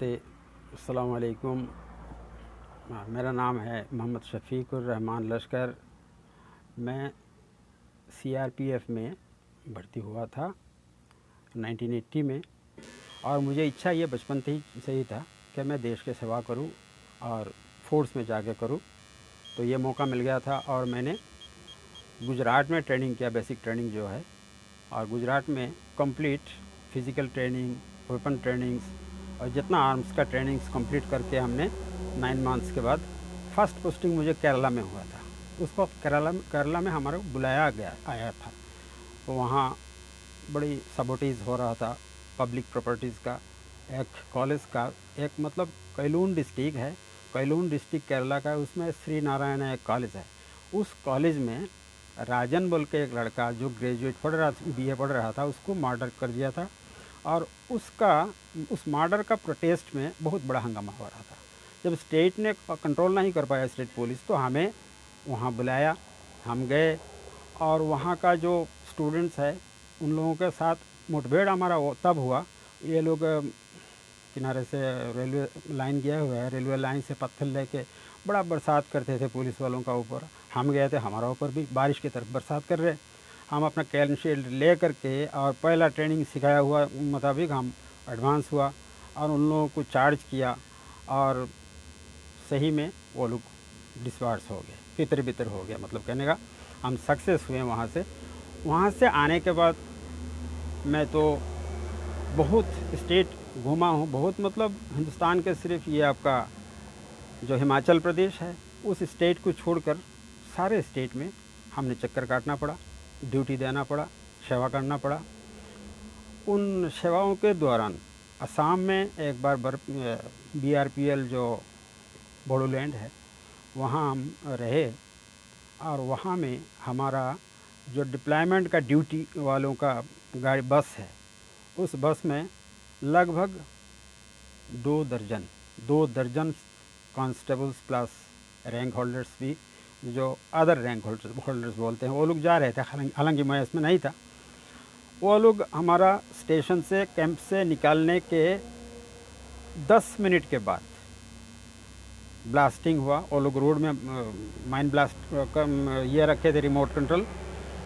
नमस्ते, अस्सलाम वालेकुम। मेरा नाम है मोहम्मद शफ़ीकुर रहमान लश्कर। मैं सीआरपीएफ में भर्ती हुआ था 1980 में, और मुझे इच्छा ये बचपन से ही था कि मैं देश के सेवा करूं और फोर्स में जाके करूं। तो ये मौका मिल गया था और मैंने गुजरात में ट्रेनिंग किया, बेसिक ट्रेनिंग जो है, और गुजरात में complete physical training, weapon trainings और जितना आर्म्स का ट्रेनिंग्स कंप्लीट करके हमने 9 मंथ्स के बाद फर्स्ट पोस्टिंग मुझे केरला में हुआ था। उसको केरला में हमारे को बुलाया आया था। तो वहाँ बड़ी सबोटीज़ हो रहा था पब्लिक प्रॉपर्टीज़ का। एक कॉलेज का, एक मतलब कैलून डिस्ट्रिक्ट है, कैलून डिस्ट्रिक्ट केरला का, उसमें श्री नारायण एक कॉलेज है। उस कॉलेज में राजन बोल के एक लड़का जो ग्रेजुएट बीए पढ़ रहा था, उसको मर्डर कर दिया था। और उस मर्डर का प्रोटेस्ट में बहुत बड़ा हंगामा हो रहा था। जब स्टेट ने कंट्रोल नहीं कर पाया, स्टेट पुलिस, तो हमें वहाँ बुलाया। हम गए और वहाँ का जो स्टूडेंट्स है उन लोगों के साथ मुठभेड़ हमारा तब हुआ। ये लोग किनारे से रेलवे लाइन गए हुए हैं, रेलवे लाइन से पत्थर लेके बड़ा बरसात करते थे पुलिस वालों का ऊपर। हम गए थे, हमारा ऊपर भी बारिश की तरफ बरसात कर रहे। हम अपना कैन शील्ड ले करके और पहला ट्रेनिंग सिखाया हुआ मुताबिक हम एडवांस हुआ और उन लोगों को चार्ज किया, और सही में वो लोग डिस्पर्स हो गए, तितर बितर हो गया। मतलब कहने का हम सक्सेस हुए वहाँ से आने के बाद मैं तो बहुत स्टेट घूमा हूँ, बहुत मतलब हिंदुस्तान के सिर्फ ये आपका जो हिमाचल प्रदेश है उस स्टेट को छोड़कर सारे स्टेट में हमने चक्कर काटना पड़ा, ड्यूटी देना पड़ा, सेवा करना पड़ा। उन सेवाओं के दौरान असम में एक बार BRPL जो बोडोलैंड है वहाँ हम रहे, और वहाँ में हमारा जो डिप्लॉयमेंट का ड्यूटी वालों का गाड़ी बस है, उस बस में लगभग 2 दर्जन कांस्टेबल्स प्लस रैंक होल्डर्स भी, जो अदर रैंक होल्डर्स बोलते हैं, वो लोग जा रहे थे। हालांकि मैं इसमें नहीं था। वो लोग हमारा स्टेशन से, कैंप से निकालने के 10 मिनट के बाद ब्लास्टिंग हुआ। वो लोग रोड में माइन ब्लास्ट का ये रखे थे रिमोट कंट्रोल,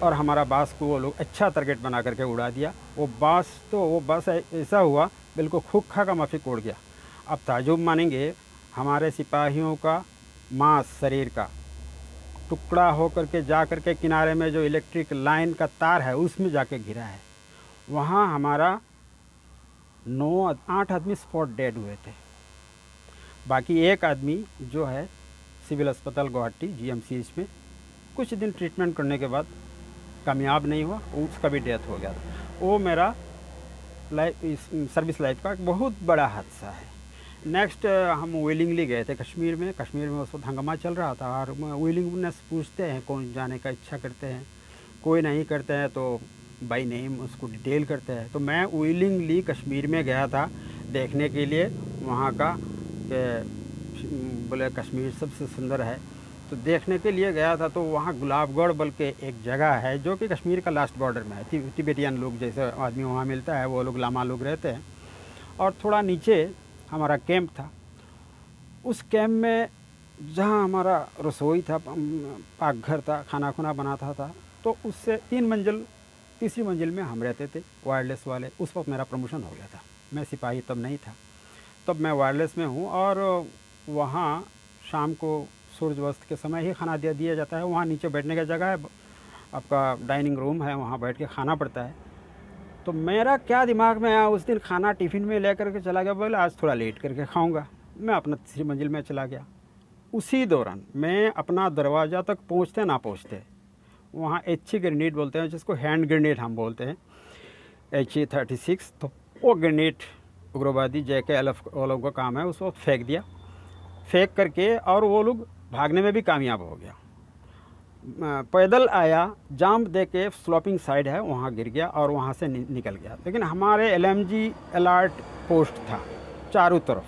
और हमारा बस को वो लोग अच्छा टारगेट बना करके उड़ा दिया। वो बस ऐसा हुआ बिल्कुल खुखा का माफिक उड़ गया। अब ताजुब मानेंगे, हमारे सिपाहियों का मांस शरीर का टुकड़ा हो करके जा करके किनारे में जो इलेक्ट्रिक लाइन का तार है उसमें जाके गिरा है। वहाँ हमारा 8 आदमी स्पॉट डेड हुए थे। बाकी एक आदमी जो है सिविल अस्पताल गुवाहाटी GMCH में कुछ दिन ट्रीटमेंट करने के बाद कामयाब नहीं हुआ, उसका भी डेथ हो गया था। वो मेरा सर्विस लाइफ का एक बहुत बड़ा हादसा है। नेक्स्ट हम विलिंगली गए थे कश्मीर में उस वक्त हंगामा चल रहा था, और विलिंगनेस पूछते हैं, कौन जाने का इच्छा करते हैं, कोई नहीं करते हैं तो बाई नेम उसको डिटेल करते हैं। तो मैं विलिंगली कश्मीर में गया था देखने के लिए वहाँ का, बोले कश्मीर सबसे सुंदर है, तो देखने के लिए गया था। तो वहाँ गुलाबगढ़ बोल के एक जगह है जो कि कश्मीर का लास्ट बॉर्डर में है। तिब्बतियन लोग जैसे आदमी वहाँ मिलता है, वो लोग लामा लोग रहते हैं। और थोड़ा नीचे हमारा कैंप था। उस कैंप में जहाँ हमारा रसोई था, पाकघर था, खाना खुना बनाता था, तो उससे 3 मंजिल में हम रहते थे, वायरलेस वाले। उस वक्त मेरा प्रमोशन हो गया था, मैं सिपाही तब नहीं था, तब मैं वायरलेस में हूँ। और वहाँ शाम को सूर्यास्त के समय ही खाना दिया जाता है। वहाँ नीचे बैठने का जगह है, आपका डाइनिंग रूम है, वहाँ बैठ के खाना पड़ता है। तो मेरा क्या दिमाग में आया, उस दिन खाना टिफ़िन में ले करके चला गया, बोले आज थोड़ा लेट करके खाऊंगा। मैं अपना 3 मंजिल में चला गया। उसी दौरान मैं अपना दरवाज़ा तक पहुँचते ना पहुँचते वहाँ HE ग्रेनेड बोलते हैं, जिसको हैंड ग्रेनेड हम बोलते हैं, HE-36। तो वो ग्रेनेड उग्रवादी JKLF वालों का काम है, उसको फेंक दिया। फेंक करके और वो लोग भागने में भी कामयाब हो गया। पैदल आया, जंप दे के स्लोपिंग साइड है वहाँ गिर गया और वहाँ से निकल गया। लेकिन हमारे LMG अलर्ट पोस्ट था चारों तरफ।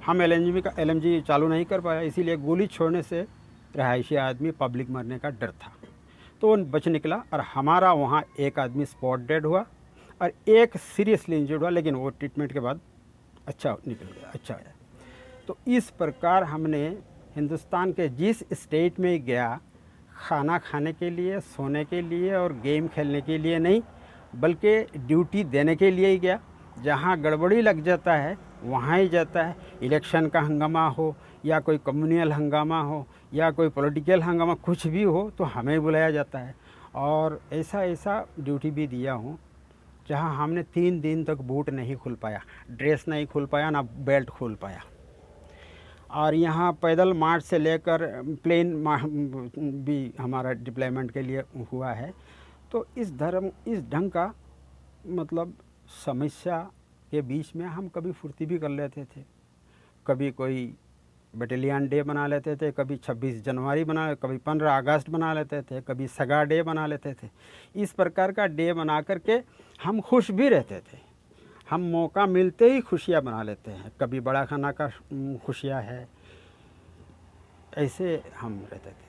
हम LMG चालू नहीं कर पाया, इसीलिए गोली छोड़ने से रहायशी आदमी, पब्लिक मरने का डर था, तो वो बच निकला। और हमारा वहाँ एक आदमी स्पॉट डेड हुआ और एक सीरियसली इंजर्ड हुआ, लेकिन वो ट्रीटमेंट के बाद अच्छा निकल गया, अच्छा है। तो इस प्रकार हमने हिंदुस्तान के जिस स्टेट में गया, खाना खाने के लिए, सोने के लिए और गेम खेलने के लिए नहीं, बल्कि ड्यूटी देने के लिए ही गया। जहाँ गड़बड़ी लग जाता है वहाँ ही जाता है। इलेक्शन का हंगामा हो या कोई कम्युनल हंगामा हो या कोई पॉलिटिकल हंगामा, कुछ भी हो तो हमें बुलाया जाता है। और ऐसा ऐसा ड्यूटी भी दिया हूँ जहाँ हमने 3 दिन तक बूट नहीं खुल पाया, ड्रेस नहीं खुल पाया, ना बेल्ट खुल पाया। और यहाँ पैदल मार्च से लेकर प्लेन भी हमारा डिप्लॉयमेंट के लिए हुआ है। तो इस ढंग का मतलब समस्या के बीच में हम कभी फुर्ती भी कर लेते थे, कभी कोई बटालियन डे बना लेते थे, कभी 26 जनवरी कभी 15 अगस्त बना लेते थे, कभी सगा डे बना लेते थे। इस प्रकार का डे बना करके हम खुश भी रहते थे। हम मौका मिलते ही खुशियाँ बना लेते हैं। कभी बड़ा खाना का खुशियाँ है, ऐसे हम रहते थे।